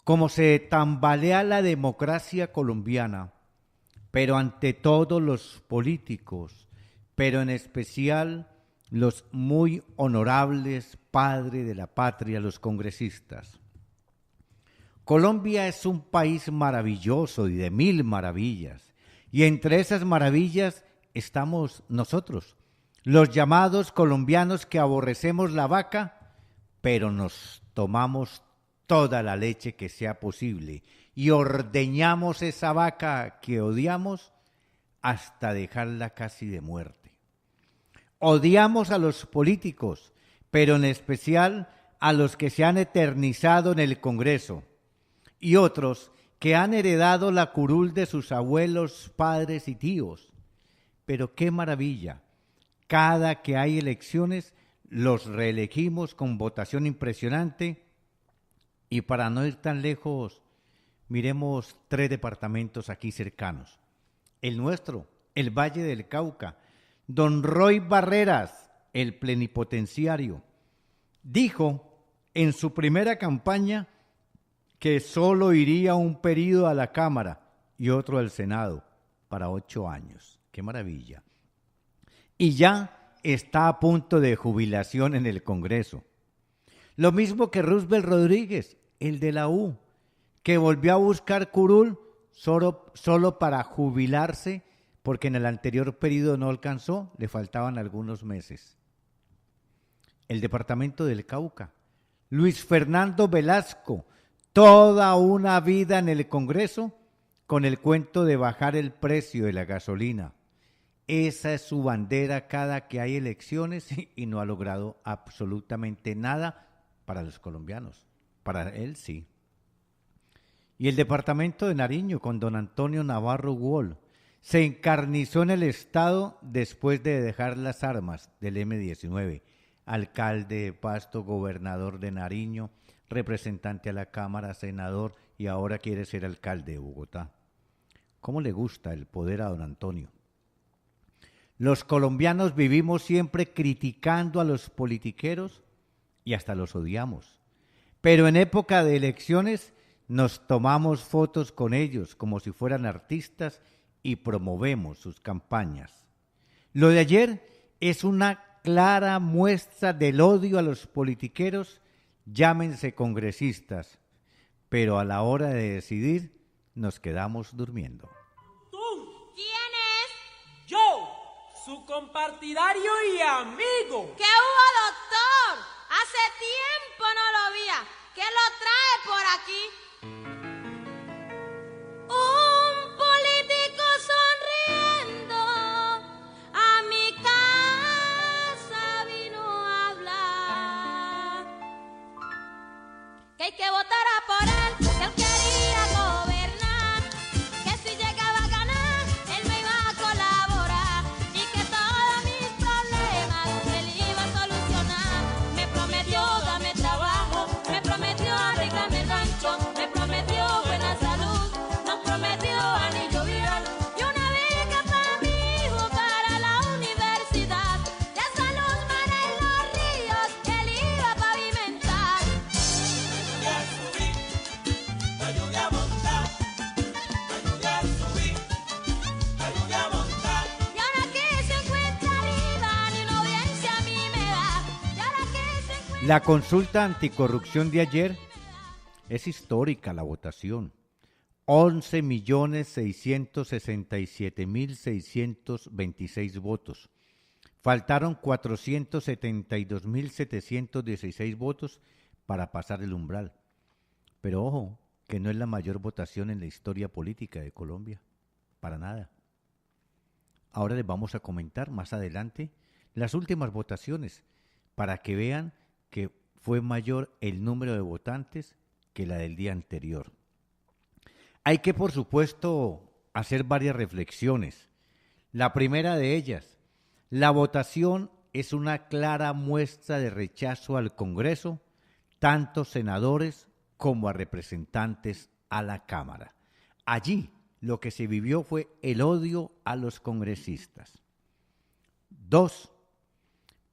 Como se tambalea la democracia colombiana, pero ante todo los políticos, pero en especial los muy honorables padres de la patria, los congresistas. Colombia es un país maravilloso y de mil maravillas, y entre esas maravillas estamos nosotros, los llamados colombianos que aborrecemos la vaca, pero nos tomamos toda la leche que sea posible y ordeñamos esa vaca que odiamos hasta dejarla casi de muerte. Odiamos a los políticos, pero en especial a los que se han eternizado en el Congreso y otros que han heredado la curul de sus abuelos, padres y tíos. Pero qué maravilla, cada que hay elecciones los reelegimos con votación impresionante y para no ir tan lejos, miremos 3 departamentos aquí cercanos. El nuestro, el Valle del Cauca. Don Roy Barreras, el plenipotenciario, dijo en su primera campaña que solo iría un periodo a la Cámara y otro al Senado para 8 años. ¡Qué maravilla! Y ya está a punto de jubilación en el Congreso. Lo mismo que Roosevelt Rodríguez, el de la U, que volvió a buscar curul solo para jubilarse porque en el anterior periodo no alcanzó, le faltaban algunos meses. El departamento del Cauca, Luis Fernando Velasco, toda una vida en el Congreso con el cuento de bajar el precio de la gasolina. Esa es su bandera cada que hay elecciones y no ha logrado absolutamente nada para los colombianos. Para él sí. Y el departamento de Nariño con don Antonio Navarro Wall se encarnizó en el Estado después de dejar las armas del M-19. Alcalde de Pasto, gobernador de Nariño, representante a la Cámara, senador y ahora quiere ser alcalde de Bogotá. ¿Cómo le gusta el poder a don Antonio? Los colombianos vivimos siempre criticando a los politiqueros y hasta los odiamos. Pero en época de elecciones nos tomamos fotos con ellos como si fueran artistas y promovemos sus campañas. Lo de ayer es una clara muestra del odio a los politiqueros, llámense congresistas, pero a la hora de decidir nos quedamos durmiendo. ¿Tú? ¿Quién es? Yo, su compartidario y amigo. ¿Qué hubo, doctor? Hace tiempo no lo veía. ¿Qué lo trae por aquí? Un político sonriendo a mi casa vino a hablar. Que hay que votar a por él, que él quería gobernar. Que si llegaba a ganar, él me iba a colaborar. Y que todos mis problemas él iba a solucionar. Me prometió dame trabajo, me prometió arreglarme el rancho, me prometió buena salud, nos prometió anillo vial y una beca para mi hijo para la universidad. De salud para en los ríos que él iba a pavimentar. Ayude a subir, ayude a montar, ayude a subir, ayude a montar. Y ahora que se encuentra arriba, ni una audiencia a mí me da. Y ahora que se encuentra La consulta anticorrupción de ayer es histórica la votación. 11.667.626 votos. Faltaron 472.716 votos para pasar el umbral. Pero ojo, que no es la mayor votación en la historia política de Colombia. Para nada. Ahora les vamos a comentar más adelante las últimas votaciones para que vean que fue mayor el número de votantes que la del día anterior. Hay que, por supuesto, hacer varias reflexiones. La primera de ellas, la votación es una clara muestra de rechazo al Congreso, tanto senadores como a representantes a la Cámara. Allí lo que se vivió fue el odio a los congresistas. 2.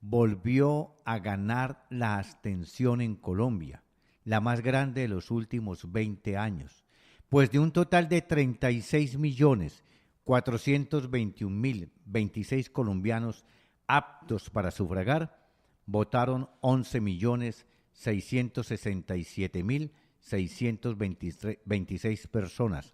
Volvió a ganar la abstención en Colombia. la más grande de los últimos 20 años, pues de un total de 36.421.026 colombianos aptos para sufragar, votaron 11.667.626 personas,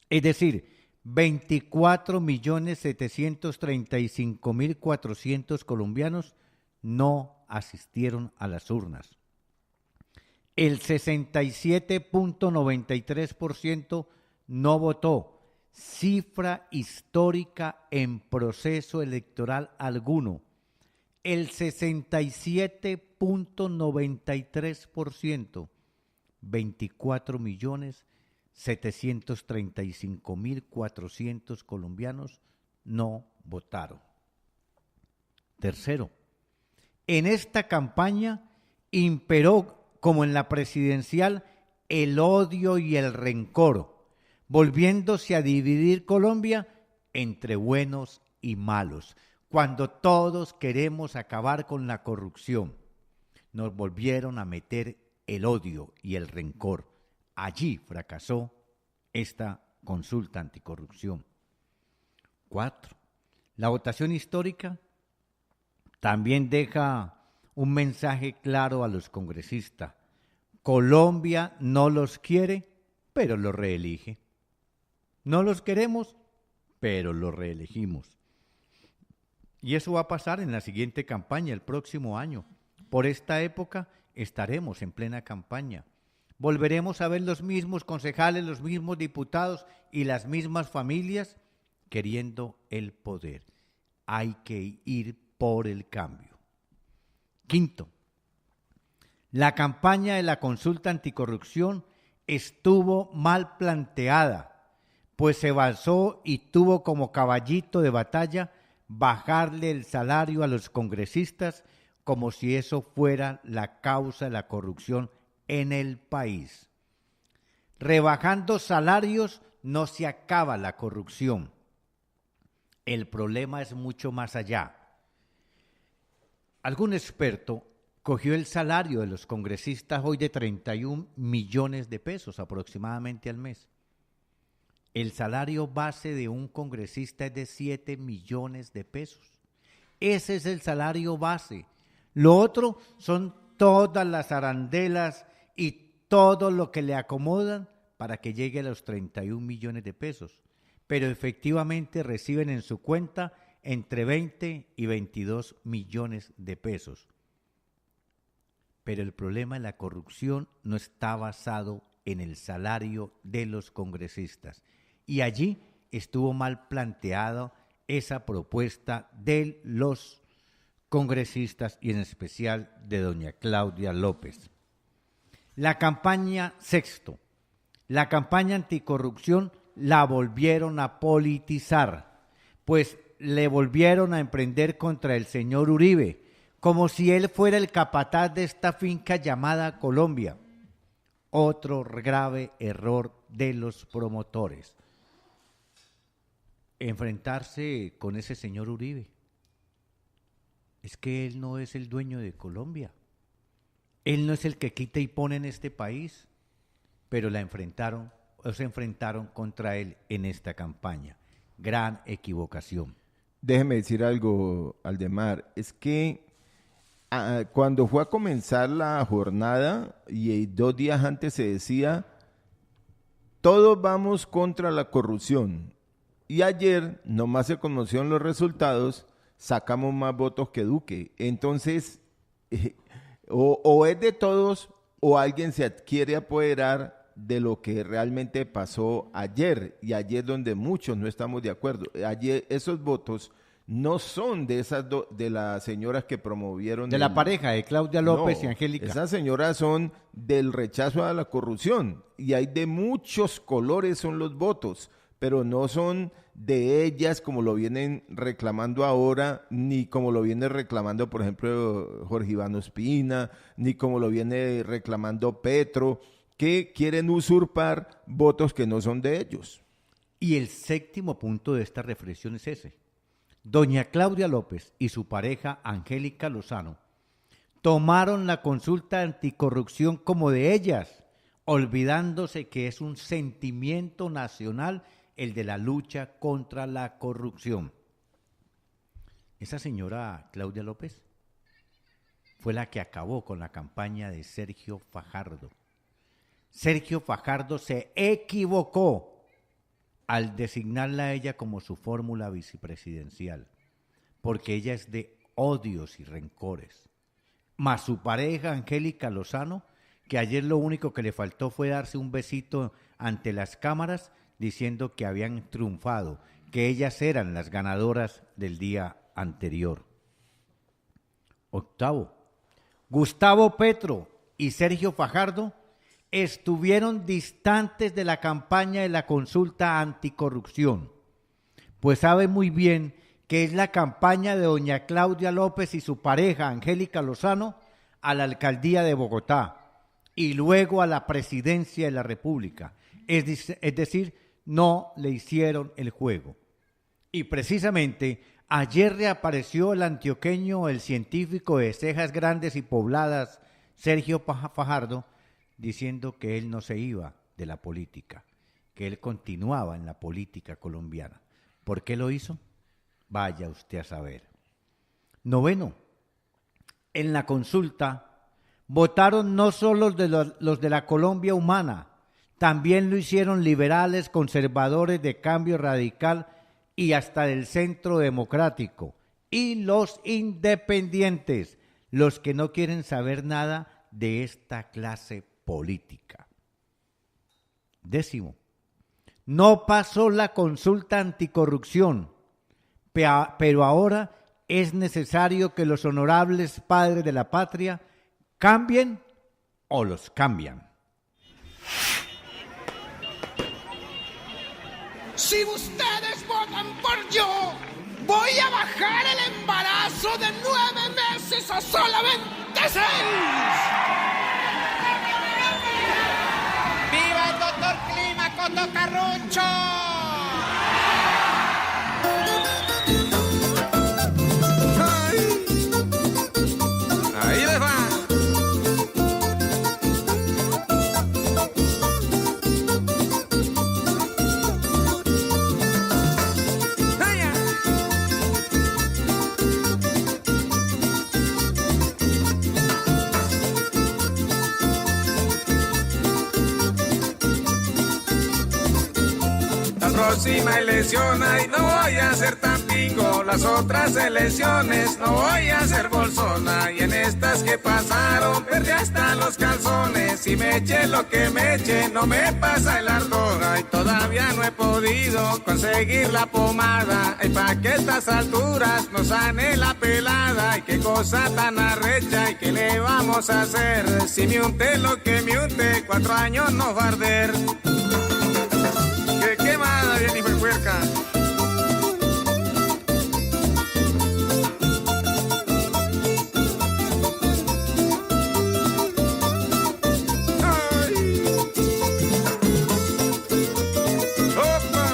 es decir, 24.735.400 colombianos no asistieron a las urnas. El 67.93% no votó, cifra histórica en proceso electoral alguno. El 67.93%, 24.735.400 colombianos no votaron. Tercero, en esta campaña imperó, como en la presidencial, el odio y el rencor, volviéndose a dividir Colombia entre buenos y malos. Cuando todos queremos acabar con la corrupción, nos volvieron a meter el odio y el rencor. Allí fracasó esta consulta anticorrupción. 4. La votación histórica también deja un mensaje claro a los congresistas. Colombia no los quiere, pero los reelige. No los queremos, pero los reelegimos. Y eso va a pasar en la siguiente campaña, el próximo año. Por esta época estaremos en plena campaña. Volveremos a ver los mismos concejales, los mismos diputados y las mismas familias queriendo el poder. Hay que ir por el cambio. Quinto, la campaña de la consulta anticorrupción estuvo mal planteada, pues se basó y tuvo como caballito de batalla bajarle el salario a los congresistas como si eso fuera la causa de la corrupción en el país. Rebajando salarios no se acaba la corrupción. El problema es mucho más allá. Algún experto cogió el salario de los congresistas hoy de 31 millones de pesos aproximadamente al mes. El salario base de un congresista es de 7 millones de pesos. Ese es el salario base. Lo otro son todas las arandelas y todo lo que le acomodan para que llegue a los 31 millones de pesos. Pero efectivamente reciben en su cuenta entre 20 y 22 millones de pesos. Pero el problema de la corrupción no está basado en el salario de los congresistas. Y allí estuvo mal planteada esa propuesta de los congresistas y en especial de doña Claudia López. La campaña anticorrupción la volvieron a politizar, pues le volvieron a emprender contra el señor Uribe, como si él fuera el capataz de esta finca llamada Colombia. Otro grave error de los promotores. Enfrentarse con ese señor Uribe. Es que él no es el dueño de Colombia. Él no es el que quita y pone en este país, pero se enfrentaron contra él en esta campaña. Gran equivocación. Déjeme decir algo, Aldemar, es que cuando fue a comenzar la jornada y 2 días antes se decía, todos vamos contra la corrupción. Y ayer, nomás se conocieron los resultados, sacamos más votos que Duque. Entonces, o es de todos o alguien se quiere apoderar de lo que realmente pasó ayer. Y ayer donde muchos no estamos de acuerdo. Ayer esos votos no son de de las señoras que promovieron. De la pareja de Claudia López y Angélica. Esas señoras son del rechazo a la corrupción. Y hay de muchos colores son los votos, pero no son de ellas como lo vienen reclamando ahora, ni como lo viene reclamando, por ejemplo, Jorge Iván Ospina, ni como lo viene reclamando Petro, que quieren usurpar votos que no son de ellos. Y el séptimo punto de esta reflexión es ese. Doña Claudia López y su pareja Angélica Lozano tomaron la consulta anticorrupción como de ellas, olvidándose que es un sentimiento nacional el de la lucha contra la corrupción. Esa señora Claudia López fue la que acabó con la campaña de Sergio Fajardo. Sergio Fajardo se equivocó al designarla a ella como su fórmula vicepresidencial, porque ella es de odios y rencores. Más su pareja Angélica Lozano, que ayer lo único que le faltó fue darse un besito ante las cámaras diciendo que habían triunfado, que ellas eran las ganadoras del día anterior. Octavo, Gustavo Petro y Sergio Fajardo estuvieron distantes de la campaña de la consulta anticorrupción, pues sabe muy bien que es la campaña de doña Claudia López y su pareja Angélica Lozano a la alcaldía de Bogotá y luego a la presidencia de la República. Es decir, no le hicieron el juego. Y precisamente ayer reapareció el antioqueño, el científico de cejas grandes y pobladas, Sergio Fajardo, diciendo que él no se iba de la política, que él continuaba en la política colombiana. ¿Por qué lo hizo? Vaya usted a saber. Noveno, en la consulta votaron no solo los de la Colombia humana, también lo hicieron liberales, conservadores de Cambio Radical y hasta del Centro Democrático, y los independientes, los que no quieren saber nada de esta clase política. Décimo, no pasó la consulta anticorrupción, pero ahora es necesario que los honorables padres de la patria cambien o los cambian. Si ustedes votan por yo, voy a bajar el embarazo de 9 meses a solamente 6. ¡Viva el doctor Clímaco Tocarrucho! Ahí les va. Próxima elección, ay, no voy a ser tan pingo. Las otras elecciones no voy a ser bolsona. Y en estas que pasaron perdí hasta los calzones. Si me eché lo que me eché, no me pasa el ardor. Ay, todavía no he podido conseguir la pomada. Ay, pa' que estas alturas nos sane la pelada. Ay, qué cosa tan arrecha. Y qué le vamos a hacer. Si me unté lo que me unté, 4 años no va a arder. ¡Qué quemada, bien hijo de puerca! ¡Ay! ¡Opa!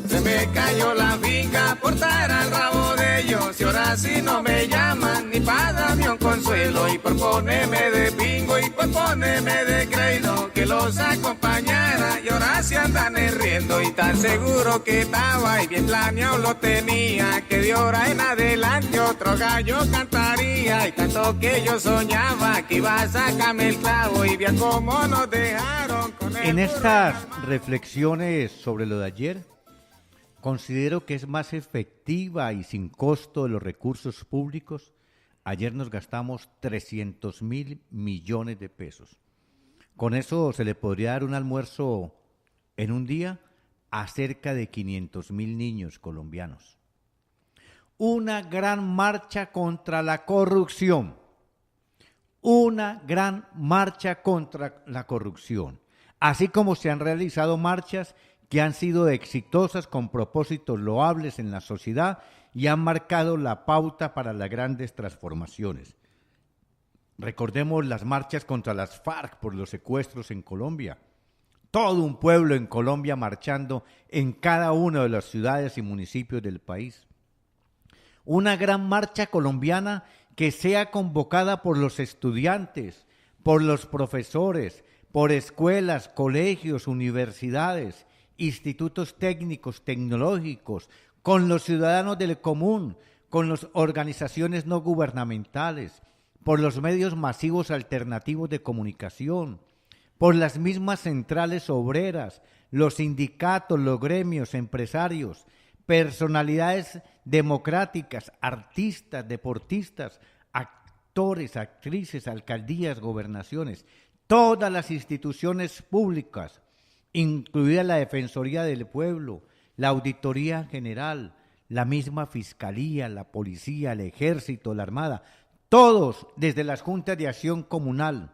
Se me cayó la finca por dar al rabo de ellos. Y ahora sí no me llaman ni para darme un consuelo. Y por ponerme de pingo y por ponerme de creído que los acompañara. Y ahora sí andan riendo. Y tan seguro que estaba y bien planeado lo tenía, que de ahora en adelante otro gallo cantaría. Y tanto que yo soñaba que iba a sacarme el clavo. Y vean cómo nos dejaron con el En estas reflexiones sobre lo de ayer, considero que es más efectiva y sin costo de los recursos públicos. Ayer nos gastamos 300.000 millones de pesos. Con eso se le podría dar un almuerzo en un día a cerca de 500.000 niños colombianos. Una gran marcha contra la corrupción. Una gran marcha contra la corrupción. Así como se han realizado marchas que han sido exitosas con propósitos loables en la sociedad y han marcado la pauta para las grandes transformaciones. Recordemos las marchas contra las FARC por los secuestros en Colombia. todo un pueblo en Colombia marchando en cada una de las ciudades y municipios del país. Una gran marcha colombiana que sea convocada por los estudiantes, por los profesores, por escuelas, colegios, universidades, institutos técnicos, tecnológicos, con los ciudadanos del común, con las organizaciones no gubernamentales, por los medios masivos alternativos de comunicación, por las mismas centrales obreras, los sindicatos, los gremios, empresarios, personalidades democráticas, artistas, deportistas, actores, actrices, alcaldías, gobernaciones, todas las instituciones públicas, incluida la Defensoría del Pueblo, la Auditoría General, la misma Fiscalía, la Policía, el Ejército, la Armada, todos desde las juntas de acción comunal,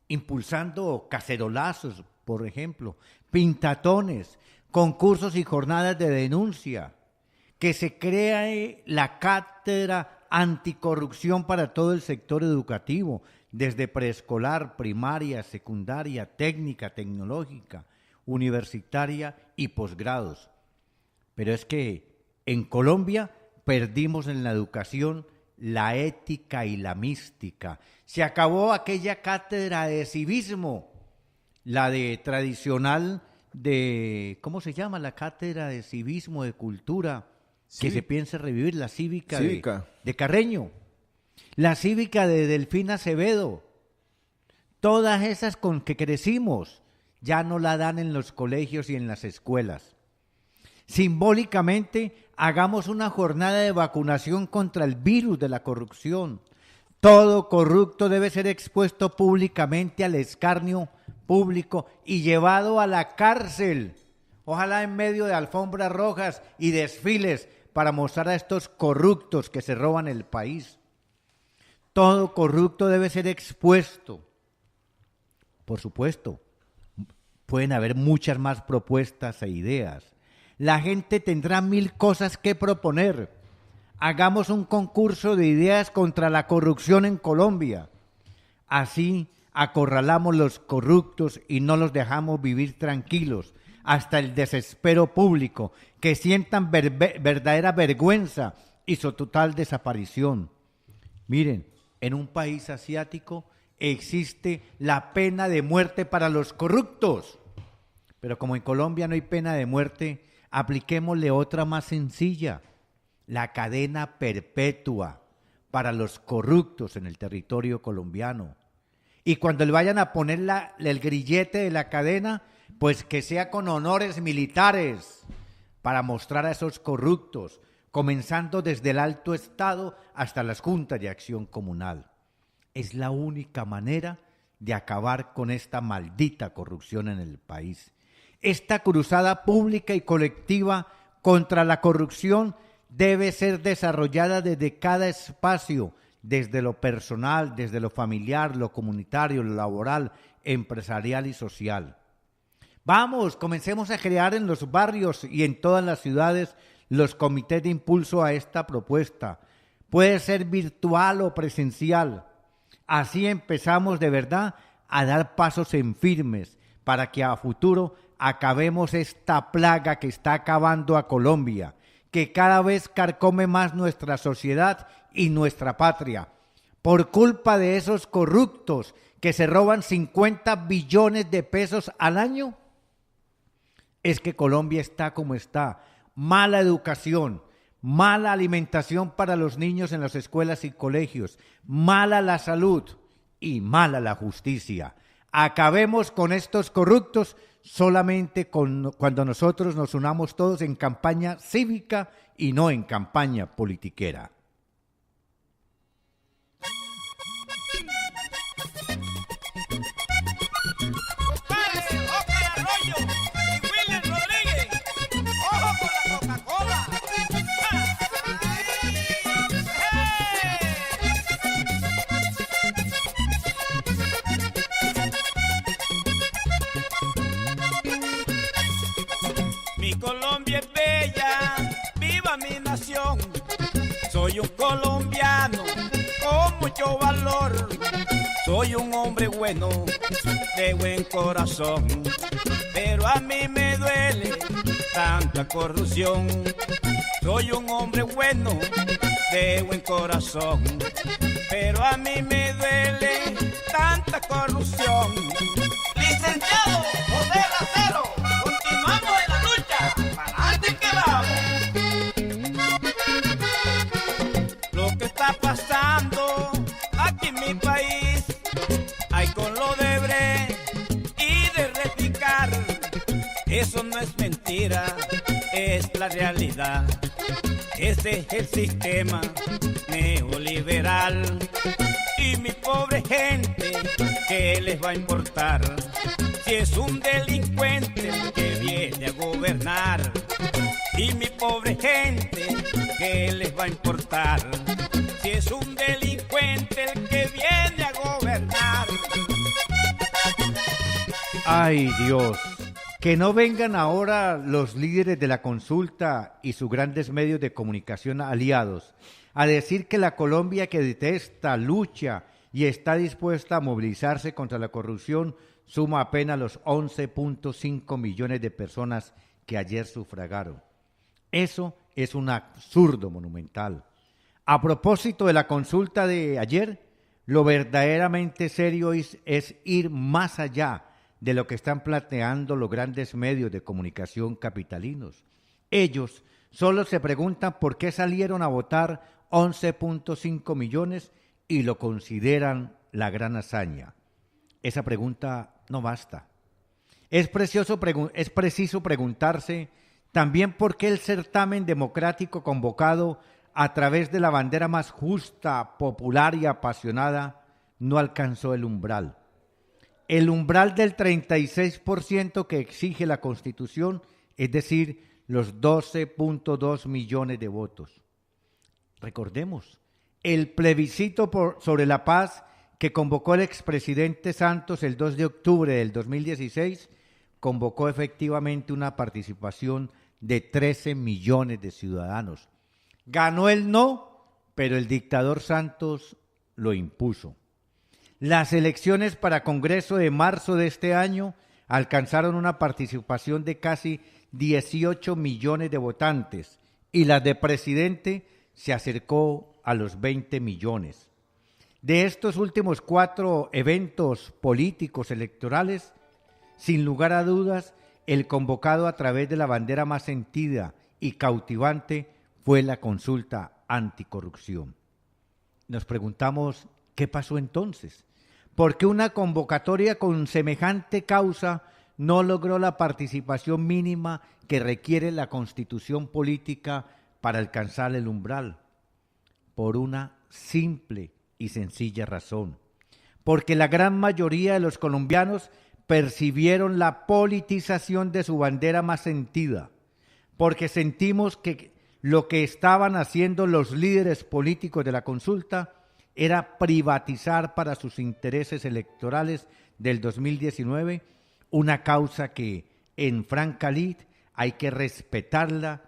impulsando cacerolazos, por ejemplo, pintatones, concursos y jornadas de denuncia, que se cree la cátedra anticorrupción para todo el sector educativo, desde preescolar, primaria, secundaria, técnica, tecnológica, universitaria y posgrados. Pero es que en Colombia perdimos en la educación la ética y la mística. Se acabó aquella cátedra de civismo, la de tradicional de, ¿cómo se llama? La cátedra de civismo, de cultura, que se piensa revivir, la cívica. De Carreño, la cívica de Delfín Acevedo. Todas esas con que crecimos ya no la dan en los colegios y en las escuelas. Simbólicamente, hagamos una jornada de vacunación contra el virus de la corrupción. Todo corrupto debe ser expuesto públicamente al escarnio público y llevado a la cárcel. Ojalá en medio de alfombras rojas y desfiles para mostrar a estos corruptos que se roban el país. Todo corrupto debe ser expuesto. Por supuesto, pueden haber muchas más propuestas e ideas. La gente tendrá 1000 cosas que proponer. Hagamos un concurso de ideas contra la corrupción en Colombia. Así acorralamos los corruptos y no los dejamos vivir tranquilos hasta el desespero público, que sientan verdadera vergüenza y su total desaparición. Miren, en un país asiático existe la pena de muerte para los corruptos, pero como en Colombia no hay pena de muerte, apliquémosle otra más sencilla, la cadena perpetua para los corruptos en el territorio colombiano. Y cuando le vayan a poner el grillete de la cadena, pues que sea con honores militares para mostrar a esos corruptos, comenzando desde el alto estado hasta las juntas de acción comunal. Es la única manera de acabar con esta maldita corrupción en el país. Esta cruzada pública y colectiva contra la corrupción debe ser desarrollada desde cada espacio, desde lo personal, desde lo familiar, lo comunitario, lo laboral, empresarial y social. Vamos, comencemos a crear en los barrios y en todas las ciudades los comités de impulso a esta propuesta. Puede ser virtual o presencial. Así empezamos de verdad a dar pasos en firmes para que a futuro acabemos esta plaga que está acabando a Colombia, que cada vez carcome más nuestra sociedad y nuestra patria, por culpa de esos corruptos que se roban 50 billones de pesos al año. Es que Colombia está como está, mala educación, mala alimentación para los niños en las escuelas y colegios, mala la salud y mala la justicia. Acabemos con estos corruptos solamente cuando nosotros nos unamos todos en campaña cívica y no en campaña politiquera. Mi Colombia es bella, viva mi nación. Soy un colombiano con mucho valor. Soy soy un hombre bueno, de buen corazón, pero a mí me duele tanta corrupción. Soy un hombre bueno, de buen corazón, pero a mí me duele tanta corrupción. Licenciado José Racero, continuamos en la lucha, para adelante que vamos. Lo que está pasando aquí en mi país, hay con lo de Bre y de repicar, eso no es mentira, es la realidad. Ese es el sistema neoliberal. Y mi pobre gente, ¿qué les va a importar? Si es un delincuente que viene a gobernar. Y mi pobre gente, ¿qué les va a importar? Si es un delincuente el que viene a gobernar. Ay, Dios. Que no vengan ahora los líderes de la consulta y sus grandes medios de comunicación aliados a decir que la Colombia que detesta, lucha y está dispuesta a movilizarse contra la corrupción suma apenas los 11.5 millones de personas que ayer sufragaron. Eso es un absurdo monumental. A propósito de la consulta de ayer, lo verdaderamente serio es ir más allá de lo que están planteando los grandes medios de comunicación capitalinos. Ellos solo se preguntan por qué salieron a votar 11.5 millones y lo consideran la gran hazaña. Esa pregunta no basta. Es preciso preguntarse también por qué el certamen democrático convocado a través de la bandera más justa, popular y apasionada no alcanzó el umbral. El umbral del 36% que exige la Constitución, es decir, los 12.2 millones de votos. Recordemos, el plebiscito sobre la paz que convocó el expresidente Santos el 2 de octubre del 2016, convocó efectivamente una participación de 13 millones de ciudadanos. Ganó el no, pero el dictador Santos lo impuso. Las elecciones para Congreso de marzo de este año alcanzaron una participación de casi 18 millones de votantes y las de presidente se acercó a los 20 millones. De estos últimos 4 eventos políticos electorales, sin lugar a dudas, el convocado a través de la bandera más sentida y cautivante fue la consulta anticorrupción. Nos preguntamos, ¿qué pasó entonces? ¿Por qué una convocatoria con semejante causa no logró la participación mínima que requiere la constitución política para alcanzar el umbral? Por una simple y sencilla razón. Porque la gran mayoría de los colombianos percibieron la politización de su bandera más sentida. Porque sentimos que lo que estaban haciendo los líderes políticos de la consulta era privatizar para sus intereses electorales del 2019 una causa que en franca lid hay que respetarla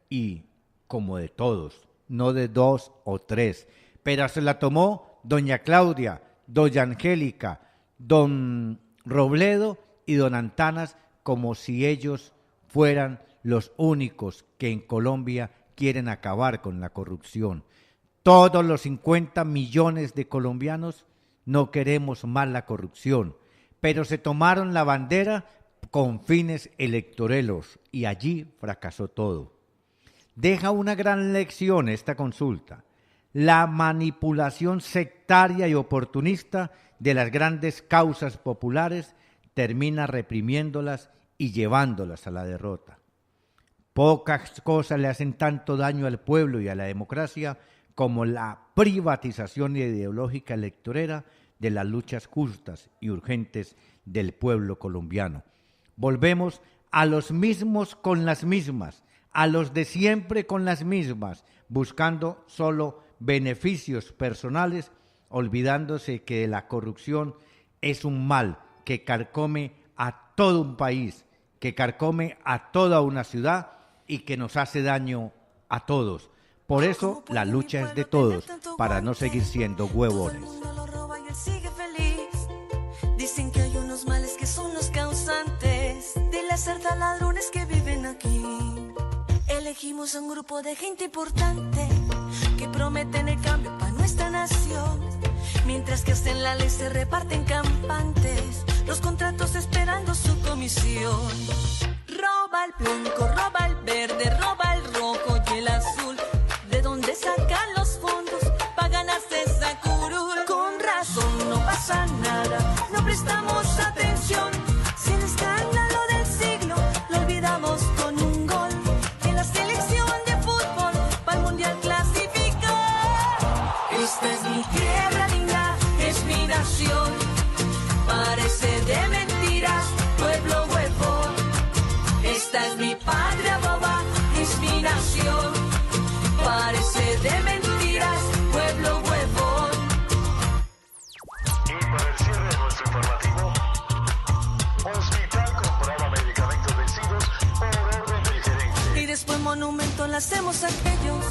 y como de todos, no de 2 o 3. Pero se la tomó doña Claudia, doña Angélica, don Robledo y don Antanas como si ellos fueran los únicos que en Colombia quieren acabar con la corrupción. Todos los 50 millones de colombianos no queremos más la corrupción, pero se tomaron la bandera con fines electoreros y allí fracasó todo. Deja una gran lección esta consulta: la manipulación sectaria y oportunista de las grandes causas populares termina reprimiéndolas y llevándolas a la derrota. Pocas cosas le hacen tanto daño al pueblo y a la democracia como la privatización ideológica electorera de las luchas justas y urgentes del pueblo colombiano. Volvemos a los mismos con las mismas, a los de siempre con las mismas, buscando solo beneficios personales, olvidándose que la corrupción es un mal que carcome a todo un país, que carcome a toda una ciudad y que nos hace daño a todos. Por eso la lucha es de todos, para no seguir siendo huevones. Sigue feliz. Dicen que hay unos males que son los causantes de las cerdas ladrones que viven aquí. Elegimos a un grupo de gente importante que prometen el cambio para nuestra nación. Mientras que hacen la ley se reparten campantes, los contratos esperando su comisión. Roba el blanco, roba el verde, roba el rojo y el azul. ¿De dónde sacan los fondos para ganarse esa curul? Con razón no pasa nada, no prestamos atención. Si el escándalo del siglo lo olvidamos con un gol. En la selección de fútbol para el mundial clasificó. Esta es mi tierra linda, es mi nación. Parece de mentiras, pueblo huevón. Esta es mi patria boba, es mi nación. Parece de mentiras, pueblo huevón. Y para el cierre de nuestro informativo, hospital compraba medicamentos vencidos por orden del gerente. Y después monumento le hacemos a aquellos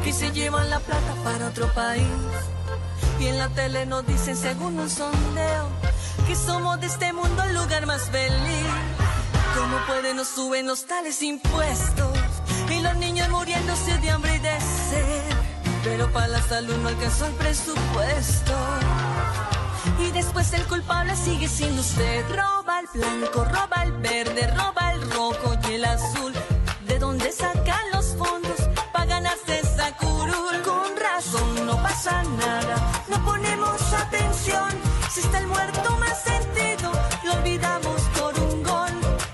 que se llevan la plata para otro país. Y en la tele nos dicen según un sondeo que somos de este mundo el lugar más feliz. ¿Cómo pueden nos suben los tales impuestos? Y los niños muriéndose de hambre y de sed. Pero para la salud no alcanzó el presupuesto. Y después el culpable sigue siendo usted. Roba el blanco, roba el verde, roba el rojo y el azul. ¿De dónde sacan los fondos para ganarse esa curul? Con razón no pasa nada, no ponemos atención. Si está el muerto más sentido, lo olvidamos por un gol.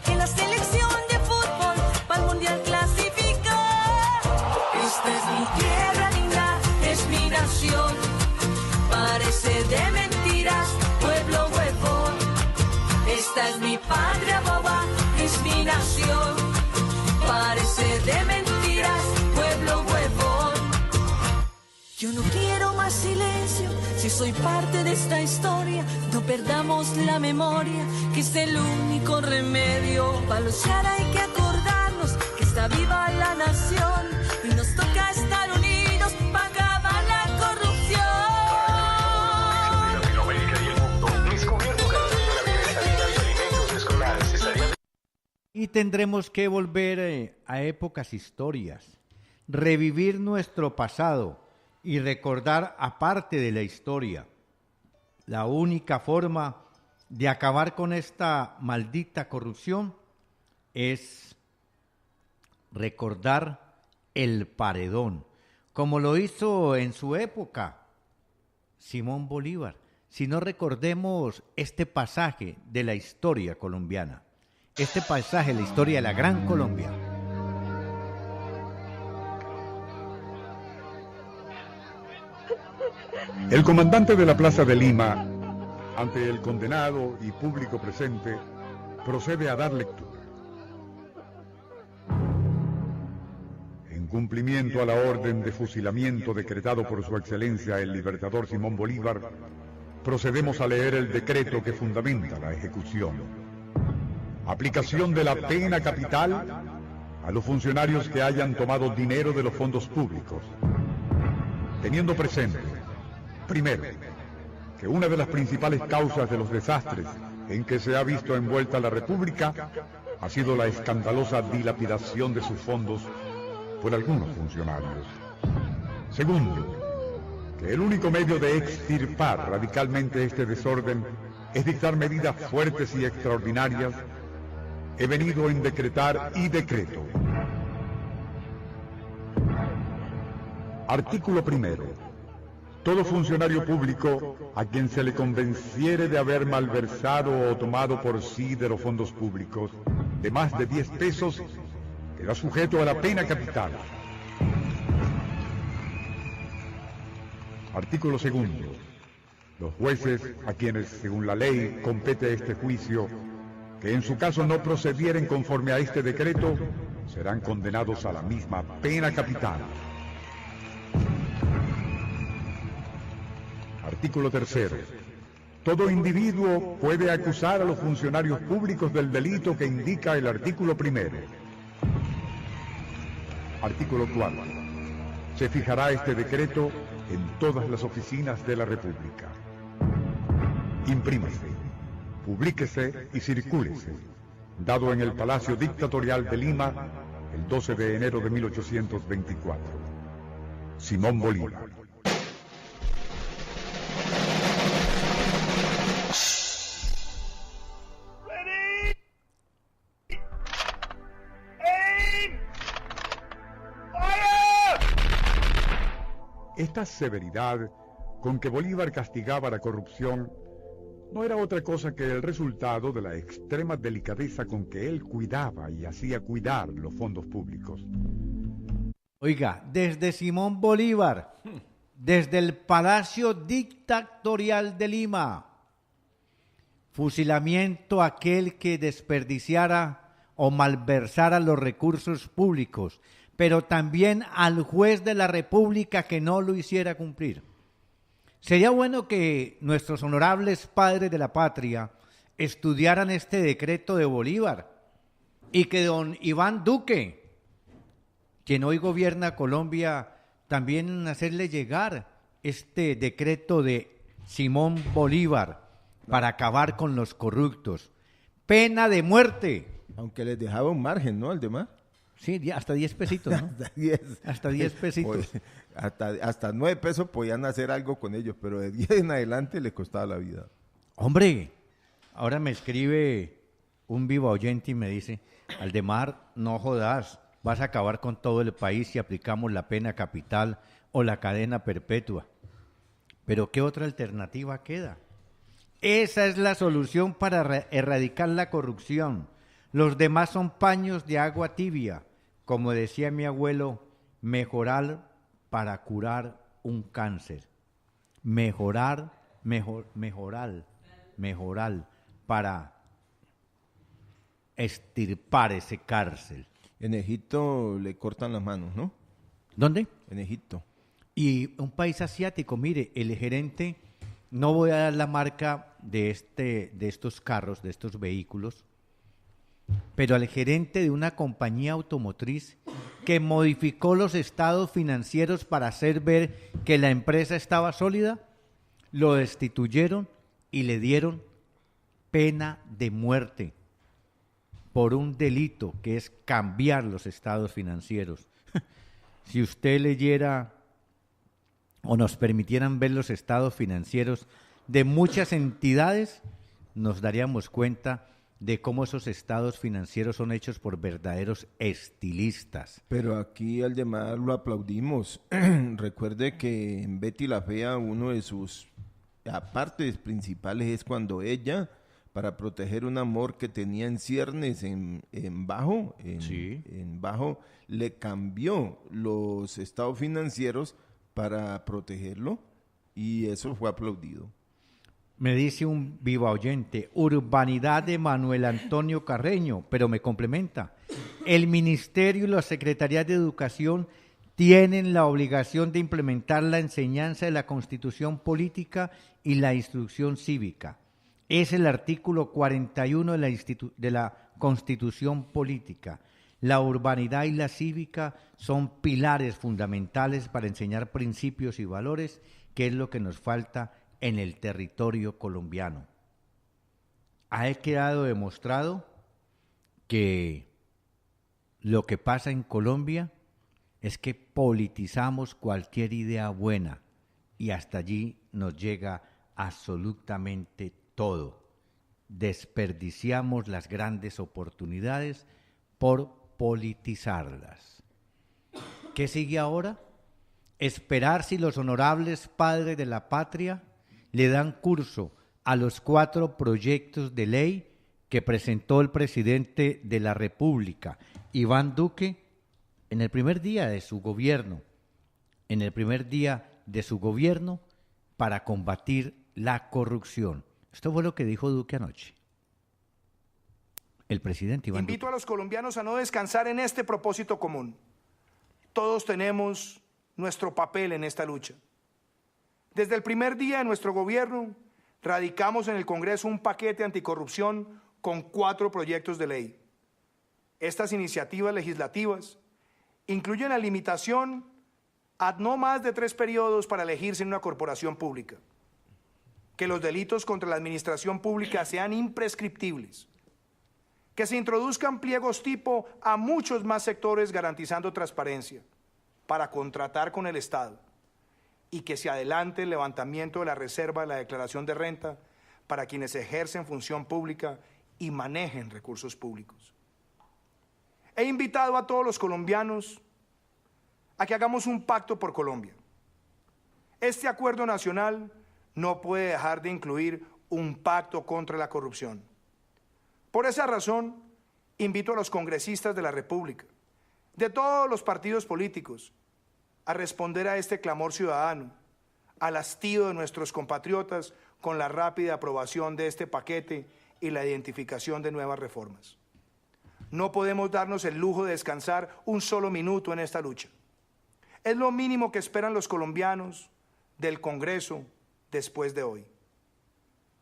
En la selección de fútbol para el mundial clasificó. Esta es mi tierra linda, es mi nación. Parece de mentiras, pueblo huevón. Esta es mi patria boba, es mi nación. Parece de mentiras, pueblo huevón. Yo no quiero más silencio, si soy parte de esta historia. No perdamos la memoria, que es el único remedio. Para luchar hay que acordarnos que está viva la nación. Y nos toca estar unidos para acabar la corrupción. De Latinoamérica y el mundo, descubierto que la bienestar y alimentos escolares estarían... Y tendremos que volver a épocas historias, revivir nuestro pasado y recordar aparte de la historia. La única forma de acabar con esta maldita corrupción es recordar el paredón, como lo hizo en su época Simón Bolívar. Si no, recordemos este pasaje de la historia colombiana, este pasaje de la historia de la Gran Colombia. El comandante de la Plaza de Lima, ante el condenado y público presente, procede a dar lectura. En cumplimiento a la orden de fusilamiento decretado por su excelencia el libertador Simón Bolívar, procedemos a leer el decreto que fundamenta la ejecución. Aplicación de la pena capital a los funcionarios que hayan tomado dinero de los fondos públicos, teniendo presente, primero, que una de las principales causas de los desastres en que se ha visto envuelta la República ha sido la escandalosa dilapidación de sus fondos por algunos funcionarios. Segundo, que el único medio de extirpar radicalmente este desorden es dictar medidas fuertes y extraordinarias. He venido en decretar y decreto. Artículo primero. Todo funcionario público a quien se le convenciere de haber malversado o tomado por sí de los fondos públicos de más de 10 pesos queda sujeto a la pena capital. Artículo segundo. Los jueces a quienes, según la ley, compete este juicio, que en su caso no procedieren conforme a este decreto, serán condenados a la misma pena capital. Artículo tercero. Todo individuo puede acusar a los funcionarios públicos del delito que indica el artículo primero. Artículo cuarto. Se fijará este decreto en todas las oficinas de la República. Imprímase. publíquese y circúlese, dado en el Palacio Dictatorial de Lima el 12 de enero de 1824. Simón Bolívar. Esta severidad con que Bolívar castigaba la corrupción no era otra cosa que el resultado de la extrema delicadeza con que él cuidaba y hacía cuidar los fondos públicos. Oiga, desde Simón Bolívar, desde el Palacio Dictatorial de Lima, fusilamiento a aquel que desperdiciara o malversara los recursos públicos, pero también al juez de la República que no lo hiciera cumplir. Sería bueno que nuestros honorables padres de la patria estudiaran este decreto de Bolívar y que don Iván Duque, quien hoy gobierna Colombia, también hacerle llegar este decreto de Simón Bolívar para acabar con los corruptos. Pena de muerte. Aunque les dejaba un margen, ¿no? Al demás. Sí, hasta 10 pesitos, ¿no? Hasta 10 pesitos. Pues, hasta 9 pesos podían hacer algo con ellos, pero de 10 en adelante les costaba la vida. Hombre, ahora me escribe un vivo oyente y me dice, Aldemar, no jodas, vas a acabar con todo el país si aplicamos la pena capital o la cadena perpetua. Pero ¿qué otra alternativa queda? Esa es la solución para erradicar la corrupción. Los demás son paños de agua tibia. Como decía mi abuelo, mejorar para curar un cáncer. Mejorar para extirpar ese cárcel. En Egipto le cortan las manos, ¿no? ¿Dónde? En Egipto. Y un país asiático, mire, el gerente, no voy a dar la marca de estos carros, de estos vehículos, pero al gerente de una compañía automotriz que modificó los estados financieros para hacer ver que la empresa estaba sólida, lo destituyeron y le dieron pena de muerte por un delito que es cambiar los estados financieros. Si usted leyera o nos permitieran ver los estados financieros de muchas entidades, nos daríamos cuenta de cómo esos estados financieros son hechos por verdaderos estilistas. Pero aquí al demás lo aplaudimos. Recuerde que en Betty la Fea uno de sus apartes principales es cuando ella, para proteger un amor que tenía en ciernes en Bajo, le cambió los estados financieros para protegerlo y eso fue aplaudido. Me dice un vivo oyente, urbanidad de Manuel Antonio Carreño, pero me complementa. El Ministerio y la Secretaría de Educación tienen la obligación de implementar la enseñanza de la Constitución Política y la instrucción cívica. Es el artículo 41 de la Constitución Política. La urbanidad y la cívica son pilares fundamentales para enseñar principios y valores, que es lo que nos falta en el territorio colombiano. Ha quedado demostrado que lo que pasa en Colombia es que politizamos cualquier idea buena y hasta allí nos llega absolutamente todo. Desperdiciamos las grandes oportunidades por politizarlas. ¿Qué sigue ahora? Esperar si los honorables padres de la patria le dan curso a los 4 proyectos de ley que presentó el presidente de la República, Iván Duque, en el primer día de su gobierno, para combatir la corrupción. Esto fue lo que dijo Duque anoche. El presidente Iván Invito Duque. a los colombianos a no descansar en este propósito común. Todos tenemos nuestro papel en esta lucha. Desde el primer día de nuestro gobierno, radicamos en el Congreso un paquete anticorrupción con 4 proyectos de ley. Estas iniciativas legislativas incluyen la limitación a no más de 3 periodos para elegirse en una corporación pública, que los delitos contra la administración pública sean imprescriptibles, que se introduzcan pliegos tipo a muchos más sectores garantizando transparencia para contratar con el Estado y que se adelante el levantamiento de la reserva de la declaración de renta para quienes ejercen función pública y manejen recursos públicos. He invitado a todos los colombianos a que hagamos un pacto por Colombia. Este acuerdo nacional no puede dejar de incluir un pacto contra la corrupción. Por esa razón, invito a los congresistas de la República, de todos los partidos políticos, a responder a este clamor ciudadano, al hastío de nuestros compatriotas con la rápida aprobación de este paquete y la identificación de nuevas reformas. No podemos darnos el lujo de descansar un solo minuto en esta lucha. Es lo mínimo que esperan los colombianos del Congreso después de hoy.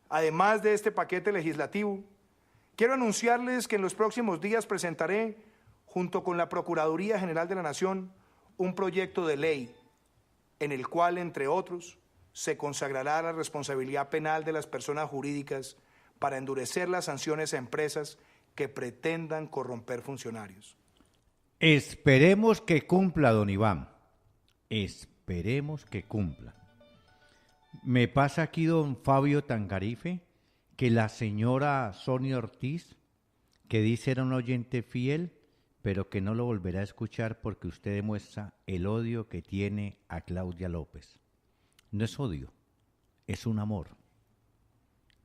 Además de este paquete legislativo, quiero anunciarles que en los próximos días presentaré, junto con la Procuraduría General de la Nación, un proyecto de ley en el cual, entre otros, se consagrará la responsabilidad penal de las personas jurídicas para endurecer las sanciones a empresas que pretendan corromper funcionarios. Esperemos que cumpla, don Iván. Esperemos que cumpla. Me pasa aquí, don Fabio Tangarife, que la señora Sonia Ortiz, que dice era un oyente fiel, pero que no lo volverá a escuchar porque usted demuestra el odio que tiene a Claudia López. No es odio, es un amor.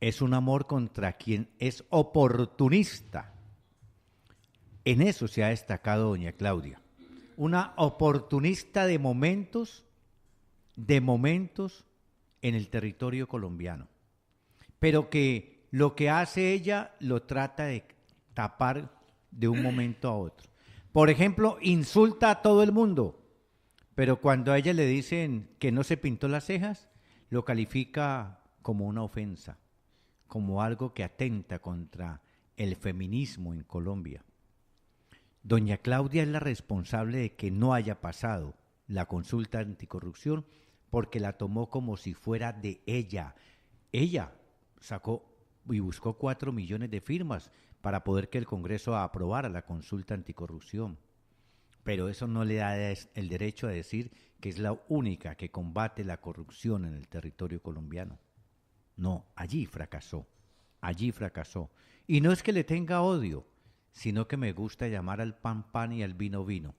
Es un amor contra quien es oportunista. En eso se ha destacado doña Claudia. Una oportunista de momentos en el territorio colombiano. Pero que lo que hace ella lo trata de tapar de un momento a otro. Por ejemplo, insulta a todo el mundo, pero cuando a ella le dicen que no se pintó las cejas, lo califica como una ofensa, como algo que atenta contra el feminismo en Colombia. Doña Claudia es la responsable de que no haya pasado la consulta anticorrupción porque la tomó como si fuera de ella. Ella sacó y buscó 4 millones de firmas para poder que el Congreso aprobara la consulta anticorrupción. Pero eso no le da el derecho a decir que es la única que combate la corrupción en el territorio colombiano. No, allí fracasó. Y no es que le tenga odio, sino que me gusta llamar al pan pan y al vino vino.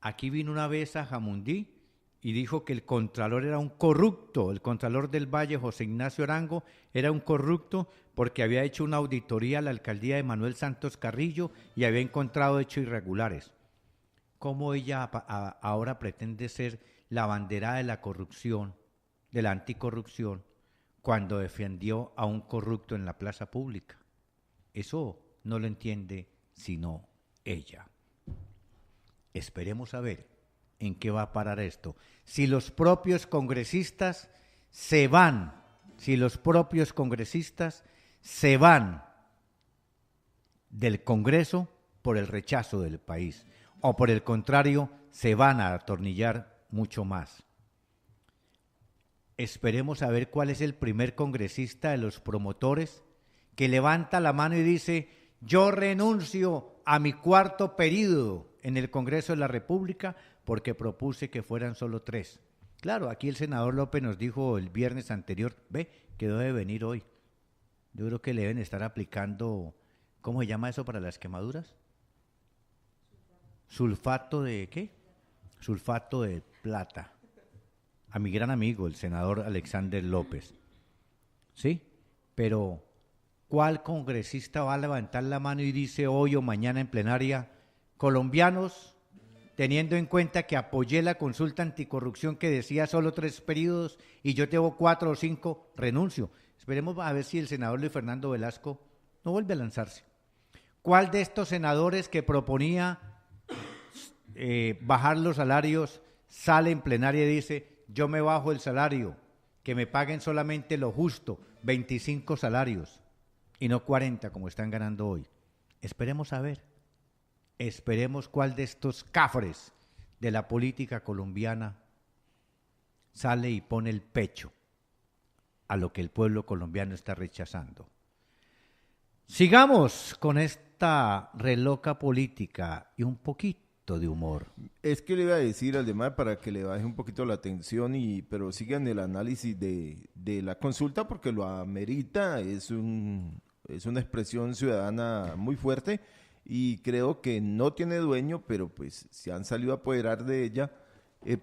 Aquí vino una vez a Jamundí y dijo que el contralor era un corrupto, el contralor del Valle, José Ignacio Arango, era un corrupto porque había hecho una auditoría a la alcaldía de Manuel Santos Carrillo y había encontrado hechos irregulares. ¿Cómo ella ahora pretende ser la bandera de la corrupción, de la anticorrupción, cuando defendió a un corrupto en la plaza pública? Eso no lo entiende sino ella. Esperemos a ver en qué va a parar esto. Si los propios congresistas se van del Congreso por el rechazo del país, o por el contrario, se van a atornillar mucho más. Esperemos a ver cuál es el primer congresista de los promotores que levanta la mano y dice: yo renuncio a mi 4º período en el Congreso de la República porque propuse que fueran solo 3. Claro, aquí el senador López nos dijo el viernes anterior, quedó de venir hoy. Yo creo que le deben estar aplicando, ¿cómo se llama eso para las quemaduras? ¿Sulfato de qué? Sulfato de plata. A mi gran amigo, el senador Alexander López. ¿Sí? Pero ¿cuál congresista va a levantar la mano y dice hoy o mañana en plenaria: colombianos, teniendo en cuenta que apoyé la consulta anticorrupción que decía solo 3 períodos y yo tengo 4 o 5, renuncio? Esperemos a ver si el senador Luis Fernando Velasco no vuelve a lanzarse. ¿Cuál de estos senadores que proponía bajar los salarios sale en plenaria y dice: yo me bajo el salario, que me paguen solamente lo justo, 25 salarios y no 40 como están ganando hoy? Esperemos a ver. Esperemos cuál de estos cafres de la política colombiana sale y pone el pecho a lo que el pueblo colombiano está rechazando. Sigamos con esta reloca política y un poquito de humor. Es que le iba a decir al demás para que le baje un poquito la atención, pero sigan el análisis de la consulta porque lo amerita, es una expresión ciudadana muy fuerte y creo que no tiene dueño, pero pues se han salido a apoderar de ella.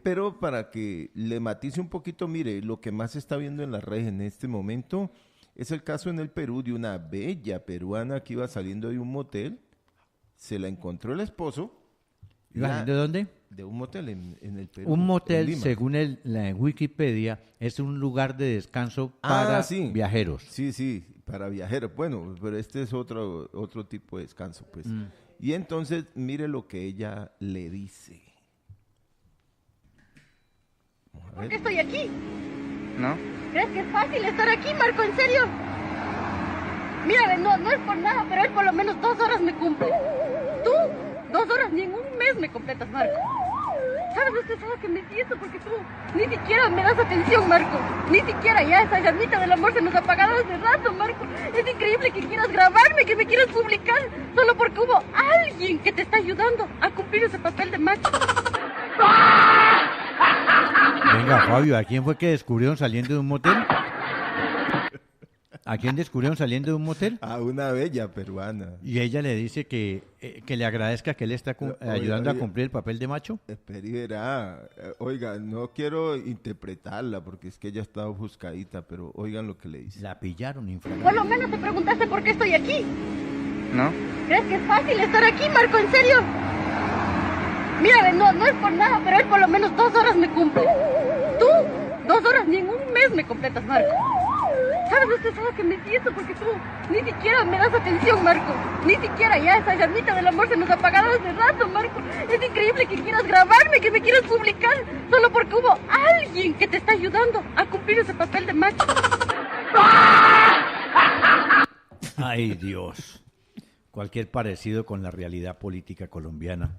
Pero para que le matice un poquito, mire, lo que más se está viendo en las redes en este momento es el caso en el Perú de una bella peruana que iba saliendo de un motel, se la encontró el esposo. ¿De dónde? De un motel en el Perú. Un motel, en Lima. según la Wikipedia, es un lugar de descanso para viajeros. Sí, para viajeros. Bueno, pero este es otro tipo de descanso, pues. Y entonces, mire lo que ella le dice. ¿Por qué estoy aquí? ¿No? ¿Crees que es fácil estar aquí, Marco? ¿En serio? Mira, no es por nada, pero él por lo menos 2 horas me cumple. Tú, 2 horas ni en un mes me completas, Marco. ¿Sabes lo estresado que me siento? Porque tú ni siquiera me das atención, Marco. Ni siquiera ya esa llamita del amor se nos ha apagado hace rato, Marco. Es increíble que quieras grabarme, que me quieras publicar, solo porque hubo alguien que te está ayudando a cumplir ese papel de macho. Venga, Fabio, ¿a quién fue que descubrieron saliendo de un motel? ¿A quién descubrieron saliendo de un motel? A una bella peruana. Y ella le dice que le agradezca que él está ayudando a cumplir el papel de macho. Espera y verá. Oiga, no quiero interpretarla porque es que ella está ofuscadita, pero oigan lo que le dice. La pillaron, infraganti. Por lo menos te preguntaste por qué estoy aquí. ¿No? ¿Crees que es fácil estar aquí, Marco? ¿En serio? Mira, no es por nada, pero él por lo menos 2 horas me cumple. Tú, 2 horas ni en un mes me completas, Marco. ¿Sabes lo estresado que me siento? Porque tú ni siquiera me das atención, Marco. Ni siquiera ya esa llamita del amor se nos ha apagado hace rato, Marco. Es increíble que quieras grabarme, que me quieras publicar, solo porque hubo alguien que te está ayudando a cumplir ese papel de macho. Ay, Dios. Cualquier parecido con la realidad política colombiana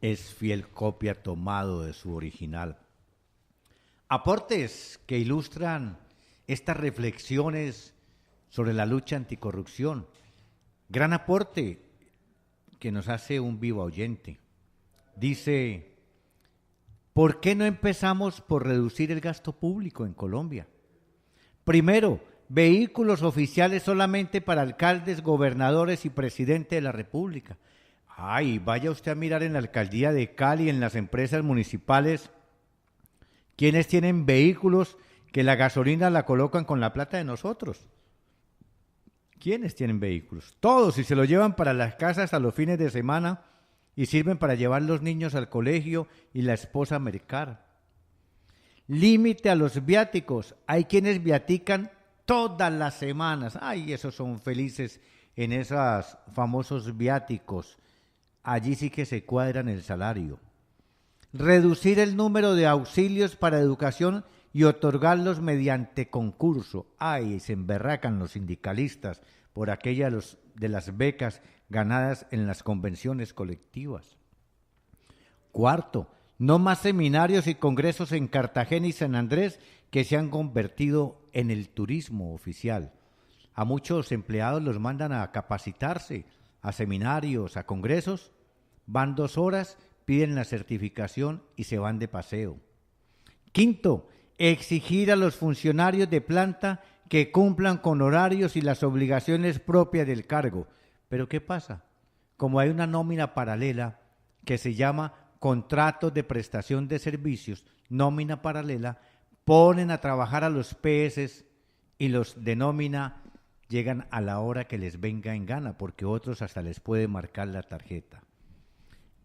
es fiel copia tomado de su original. Aportes que ilustran estas reflexiones sobre la lucha anticorrupción. Gran aporte que nos hace un vivo oyente. Dice, ¿por qué no empezamos por reducir el gasto público en Colombia? Primero, vehículos oficiales solamente para alcaldes, gobernadores y presidente de la República. Ay, vaya usted a mirar en la alcaldía de Cali, en las empresas municipales, quienes tienen vehículos que la gasolina la colocan con la plata de nosotros. ¿Quiénes tienen vehículos? Todos, y se lo llevan para las casas a los fines de semana y sirven para llevar los niños al colegio y la esposa a mercar. Límite a los viáticos. Hay quienes viatican todas las semanas. Ay, esos son felices en esos famosos viáticos. Allí sí que se cuadran el salario. Reducir el número de auxilios para educación y otorgarlos mediante concurso. Ay, se emberracan los sindicalistas por aquella de las becas ganadas en las convenciones colectivas. Cuarto, no más seminarios y congresos en Cartagena y San Andrés que se han convertido en el turismo oficial. A muchos empleados los mandan a capacitarse, a seminarios, a congresos, van 2 horas, piden la certificación y se van de paseo. Quinto, exigir a los funcionarios de planta que cumplan con horarios y las obligaciones propias del cargo. ¿Pero qué pasa? Como hay una nómina paralela que se llama contratos de prestación de servicios, nómina paralela, ponen a trabajar a los PS y los de nómina llegan a la hora que les venga en gana, porque otros hasta les puede marcar la tarjeta.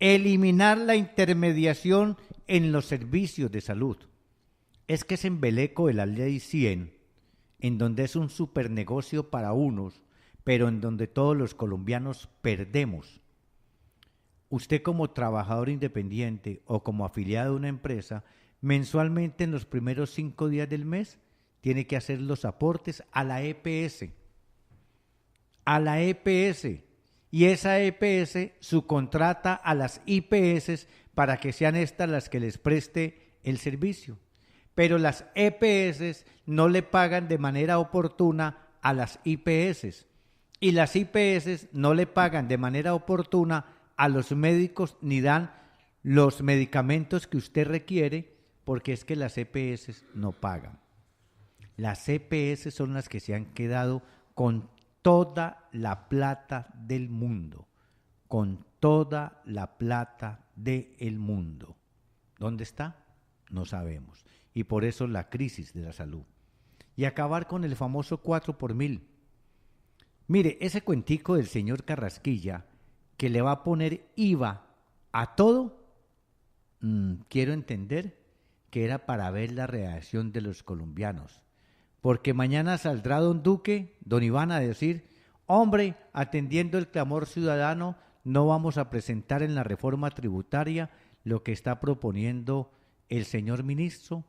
Eliminar la intermediación en los servicios de salud. Es que es embeleco de la ley 100, en donde es un supernegocio para unos, pero en donde todos los colombianos perdemos. Usted como trabajador independiente o como afiliado a una empresa, mensualmente en los primeros 5 días del mes, tiene que hacer los aportes a la EPS. A la EPS. Y esa EPS subcontrata a las IPS para que sean estas las que les preste el servicio. pero las EPS no le pagan de manera oportuna a las IPS y las IPS no le pagan de manera oportuna a los médicos ni dan los medicamentos que usted requiere porque es que las EPS no pagan. Las EPS son las que se han quedado con toda la plata del mundo, con toda la plata del mundo. ¿Dónde está? No sabemos. Y por eso la crisis de la salud. Y acabar con el famoso 4 por 1000. Mire, ese cuentico del señor Carrasquilla que le va a poner IVA a todo, quiero entender que era para ver la reacción de los colombianos. Porque mañana saldrá don Duque, don Iván, a decir, hombre, atendiendo el clamor ciudadano, no vamos a presentar en la reforma tributaria lo que está proponiendo el señor ministro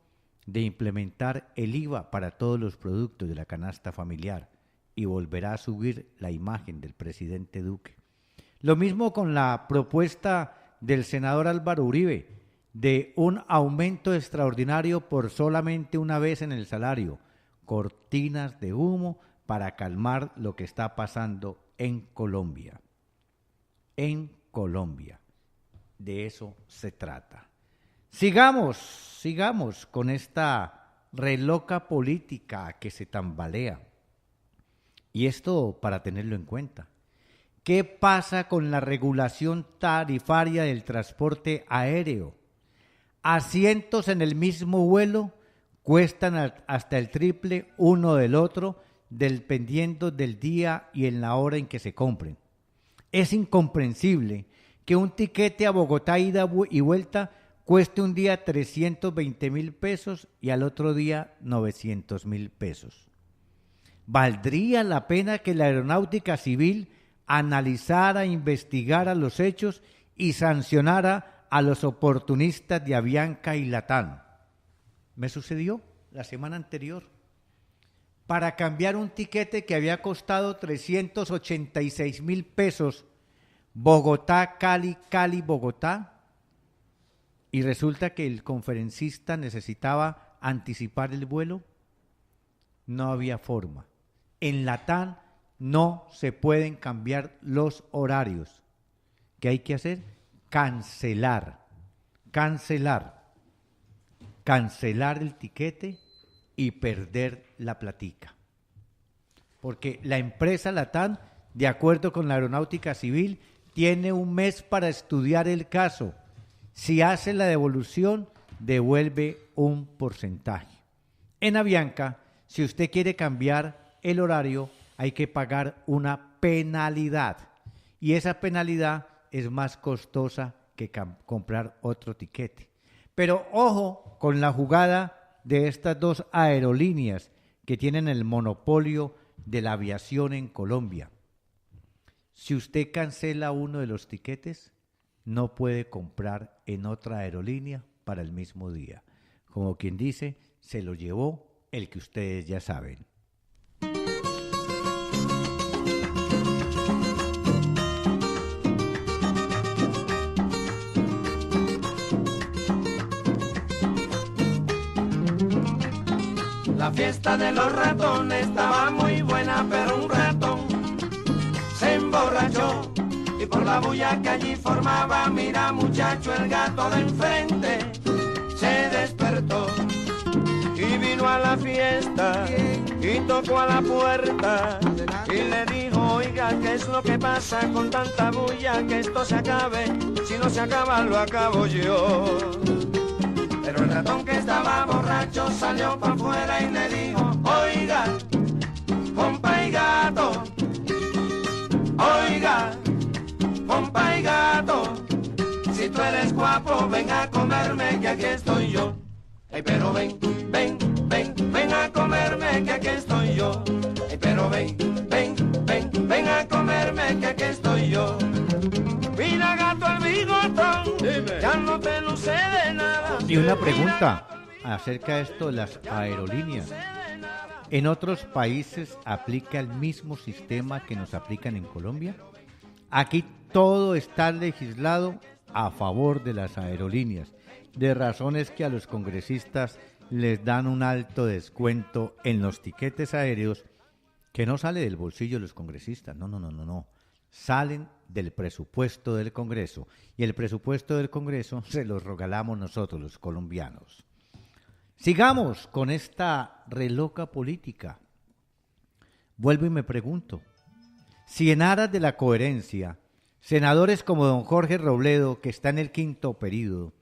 de implementar el IVA para todos los productos de la canasta familiar y volverá a subir la imagen del presidente Duque. Lo mismo con la propuesta del senador Álvaro Uribe de un aumento extraordinario por solamente una vez en el salario, cortinas de humo para calmar lo que está pasando en Colombia. En Colombia. De eso se trata. Sigamos con esta reloca política que se tambalea. Y esto para tenerlo en cuenta. ¿Qué pasa con la regulación tarifaria del transporte aéreo? Asientos en el mismo vuelo cuestan hasta el triple uno del otro, dependiendo del día y en la hora en que se compren. Es incomprensible que un tiquete a Bogotá ida y vuelta cueste un día 320,000 pesos y al otro día 900,000 pesos. ¿Valdría la pena que la Aeronáutica Civil analizara, investigara los hechos y sancionara a los oportunistas de Avianca y Latam? Me sucedió la semana anterior. Para cambiar un tiquete que había costado 386,000 pesos, Bogotá, Cali, Cali, Bogotá, y resulta que el conferencista necesitaba anticipar el vuelo, no había forma. En Latam no se pueden cambiar los horarios. ¿Qué hay que hacer? Cancelar el tiquete y perder la platica. Porque la empresa Latam, de acuerdo con la Aeronáutica Civil, tiene un mes para estudiar el caso. Si hace la devolución, devuelve un porcentaje. En Avianca, si usted quiere cambiar el horario, hay que pagar una penalidad. Y esa penalidad es más costosa que comprar otro tiquete. Pero ojo con la jugada de estas dos aerolíneas que tienen el monopolio de la aviación en Colombia. Si usted cancela uno de los tiquetes, no puede comprar en otra aerolínea para el mismo día. Como quien dice, se lo llevó el que ustedes ya saben. La fiesta de los ratones estaba muy buena, pero un ratón se emborrachó y por la bulla que allí formaba, mira muchacho, el gato de enfrente se despertó y vino a la fiesta y tocó a la puerta y le dijo, oiga, ¿qué es lo que pasa con tanta bulla? Que esto se acabe, si no se acaba lo acabo yo. Pero el ratón que estaba borracho salió para afuera y le dijo, oiga, compa y gato, oiga, compa y gato, si tú eres guapo, ven a comerme que aquí estoy yo. Ay, pero ven a comerme que aquí estoy yo. Ay, pero ven a comerme que aquí estoy yo. Mira gato el bigotón, ya no te luce de nada. Y una pregunta acerca de esto de las aerolíneas. ¿En otros países aplica el mismo sistema que nos aplican en Colombia? Aquí todo está legislado a favor de las aerolíneas, de razones que a los congresistas les dan un alto descuento en los tiquetes aéreos que no sale del bolsillo de los congresistas. No. Salen del presupuesto del Congreso. Y el presupuesto del Congreso se los regalamos nosotros, los colombianos. Sigamos con esta reloca política. Vuelvo y me pregunto, si en aras de la coherencia, senadores como don Jorge Robledo, que está en el 5º período,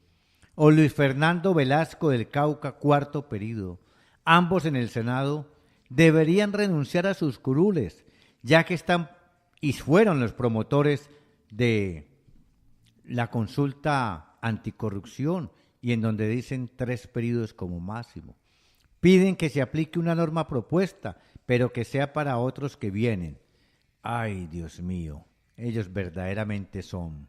o Luis Fernando Velasco del Cauca, 4º período, ambos en el Senado, deberían renunciar a sus curules, ya que están y fueron los promotores de la consulta anticorrupción y en donde dicen 3 períodos como máximo. Piden que se aplique una norma propuesta, pero que sea para otros que vienen. Ay, Dios mío, ellos verdaderamente son.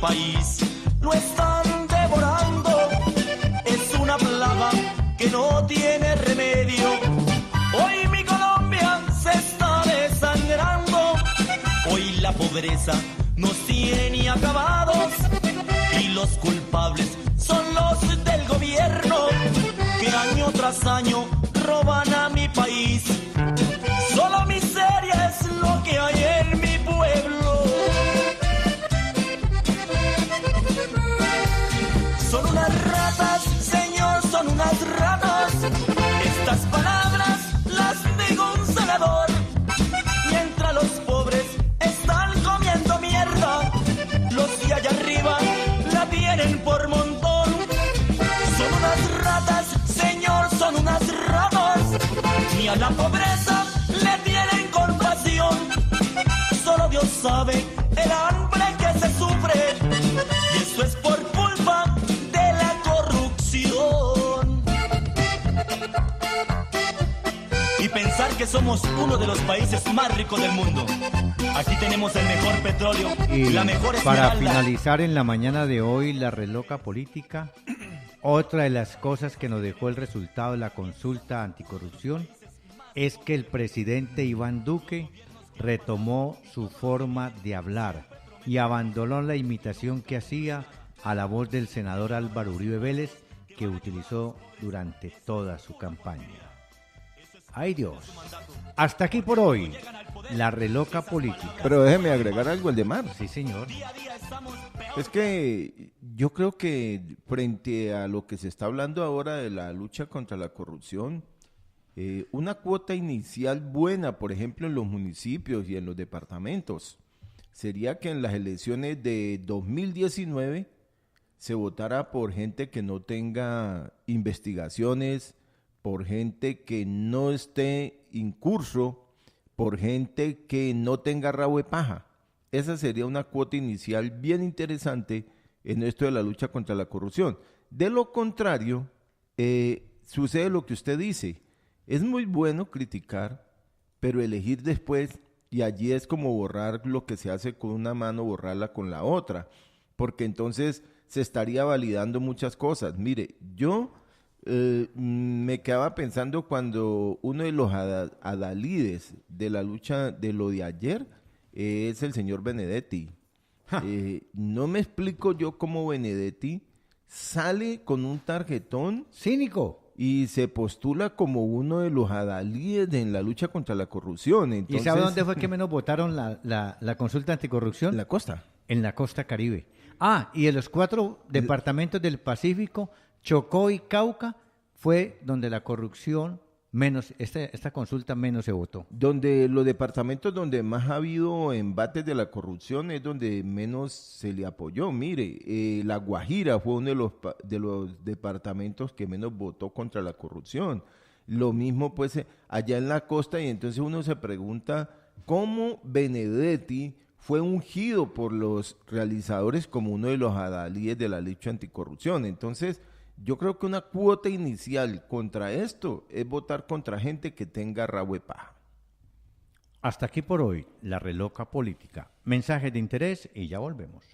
País lo están devorando, es una plaga que no tiene remedio. Hoy mi Colombia se está desangrando, hoy la pobreza nos tiene acabados y los culpables son los del gobierno que año tras año roban a mi país. Solo miseria es lo que hay en mi pueblo. Son unas ratas, señor, son unas ratas. Estas palabras las digo un senador. Mientras los pobres están comiendo mierda, los de allá arriba la tienen por montón. Son unas ratas, señor, son unas ratas. Ni a la pobreza le tienen compasión. Solo Dios sabe el hambre que se sufre. Y eso es por culpa de la corrupción. Y pensar que somos uno de los países más ricos del mundo. Aquí tenemos el mejor petróleo, y la mejor esmeralda. Para finalizar en la mañana de hoy la reloca política, otra de las cosas que nos dejó el resultado de la consulta anticorrupción es que el presidente Iván Duque retomó su forma de hablar y abandonó la imitación que hacía a la voz del senador Álvaro Uribe Vélez, que utilizó durante toda su campaña. ¡Ay, Dios! Hasta aquí por hoy, la reloca política. Pero déjeme agregar algo, Aldemar. Sí, señor. Es que yo creo que frente a lo que se está hablando ahora de la lucha contra la corrupción, una cuota inicial buena, por ejemplo, en los municipios y en los departamentos, sería que en las elecciones de 2019 se votara por gente que no tenga investigaciones, por gente que no esté incurso, por gente que no tenga rabo de paja. Esa sería una cuota inicial bien interesante en esto de la lucha contra la corrupción. De lo contrario, sucede lo que usted dice. Es muy bueno criticar, pero elegir después, y allí es como borrar lo que se hace con una mano, borrarla con la otra, porque entonces se estaría validando muchas cosas. Mire, yo me quedaba pensando cuando uno de los adalides de la lucha de lo de ayer es el señor Benedetti. No me explico yo cómo Benedetti sale con un tarjetón cínico y se postula como uno de los adalides en la lucha contra la corrupción. Entonces, ¿y sabe dónde fue que menos votaron la consulta anticorrupción? En la costa. En la costa Caribe. Ah, y en los 4 departamentos del Pacífico, Chocó y Cauca, fue donde la corrupción menos, esta consulta menos se votó. Donde los departamentos donde más ha habido embates de la corrupción es donde menos se le apoyó. Mire, La Guajira fue uno de los departamentos que menos votó contra la corrupción. Lo mismo pues allá en la costa, y entonces uno se pregunta cómo Benedetti fue ungido por los realizadores como uno de los adalides de la lucha anticorrupción. Entonces, Yo creo que una cuota inicial contra esto es votar contra gente que tenga rabo de paja. Hasta aquí por hoy, la reloca política. Mensajes de interés y ya volvemos.